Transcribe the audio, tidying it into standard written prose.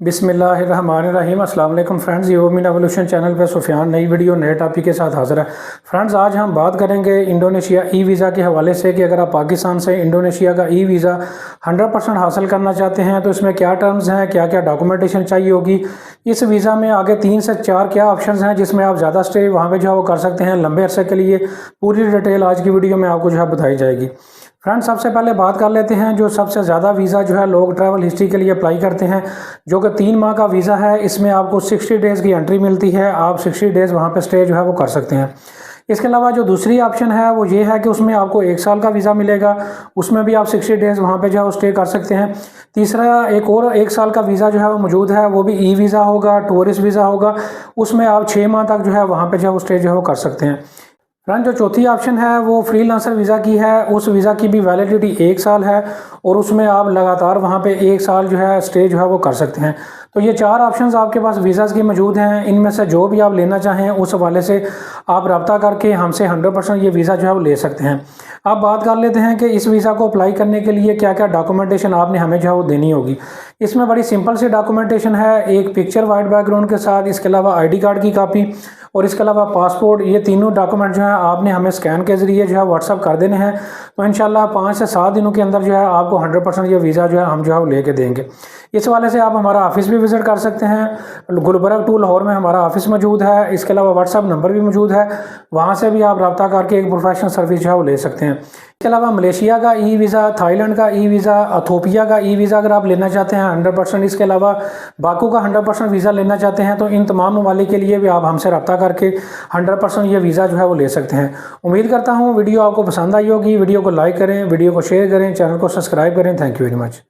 बिस्मिल्लाहिर्रहमानिर्रहीम। अस्सलाम वालेकुम फ्रेंड्स, यूमिन एवोल्यूशन चैनल पे सुफियान नई वीडियो नए टॉपिक के साथ हाजिर है। फ्रेंड्स, आज हम बात करेंगे इंडोनेशिया ई वीज़ा के हवाले से कि अगर आप पाकिस्तान से इंडोनेशिया का ई वीज़ा 100% हासिल करना चाहते हैं तो इसमें क्या टर्म्स हैं, क्या क्या डॉक्यूमेंटेशन चाहिए होगी। इस वीज़ा में आगे 3 से 4 क्या ऑप्शन हैं जिसमें आप ज़्यादा स्टे वहाँ पर जो है वो कर सकते हैं लंबे अरसे के लिए। पूरी डिटेल आज की वीडियो में आपको जो है बताई जाएगी। फ्रेंड्स, सबसे पहले बात कर लेते हैं जो सबसे ज़्यादा वीज़ा जो है लोग ट्रैवल हिस्ट्री के लिए अप्लाई करते हैं, जो कि 3 माह का वीज़ा है। इसमें आपको 60 डेज़ की एंट्री मिलती है, आप 60 डेज़ वहाँ पे स्टे जो है वो कर सकते हैं। इसके अलावा जो दूसरी ऑप्शन है वो ये है कि उसमें आपको 1 साल का वीज़ा मिलेगा, उसमें भी आप 60 डेज़ वहाँ पे जो है वो स्टे कर सकते हैं। तीसरा एक और 1 साल का वीज़ा जो है वो मौजूद है, वो भी ई वीज़ा होगा, टूरिस्ट वीज़ा होगा, उसमें आप 6 माह तक जो है वहाँ पे जो है वो स्टे जो है वो कर सकते हैं। फ्रेंड, जो चौथी ऑप्शन है वो फ्रीलांसर वीज़ा की है। उस वीज़ा की भी वैलिडिटी 1 साल है और उसमें आप लगातार वहाँ पे 1 साल जो है स्टे जो है वो कर सकते हैं। तो ये 4 ऑप्शंस आपके पास वीज़ाज़ की मौजूद हैं। इनमें से जो भी आप लेना चाहें उस हवाले से आप रब्ता करके हमसे 100% ये वीज़ा जो है वो ले सकते हैं। अब बात कर लेते हैं कि इस वीज़ा को अप्लाई करने के लिए क्या क्या डॉक्यूमेंटेशन आपने हमें जो है वो देनी होगी। इसमें बड़ी सिंपल सी डॉक्यूमेंटेशन है, एक पिक्चर वाइट बैकग्राउंड के साथ, इसके अलावा ID कार्ड की कापी और इसके अलावा पासपोर्ट। ये तीनों डॉक्यूमेंट जो है आपने हमें स्कैन के ज़रिए जो है व्हाट्सअप कर देने हैं। तो इंशाल्लाह 5 से 7 दिनों के अंदर जो है आपको 100% ये वीज़ा जो है हम जो है वो लेके देंगे। इस वाले से आप हमारा ऑफिस भी विज़िट कर सकते हैं। गुलबर्ग 2 लाहौर में हमारा ऑफिस मौजूद है। इसके अलावा व्हाट्सअप नंबर भी मौजूद है, वहाँ से भी आप रब्ता करके एक प्रोफेशनल सर्विस जो है वो ले सकते हैं। इसके अलावा मलेशिया का ई वीज़ा, थाईलैंड का ई वीज़ा, इथोपिया का ई वीज़ा अगर आप लेना चाहते हैं 100%, इसके अलावा बाकू का 100% वीज़ा लेना चाहते हैं तो इन तमाम ममालिक के लिए भी आप हमसे रब्ता करके 100% ये वीज़ा जो है वो ले सकते हैं। उम्मीद करता हूँ वीडियो आपको पसंद आई होगी। वीडियो को लाइक करें, वीडियो को शेयर करें, चैनल को सब्सक्राइब करें। Thank you very much.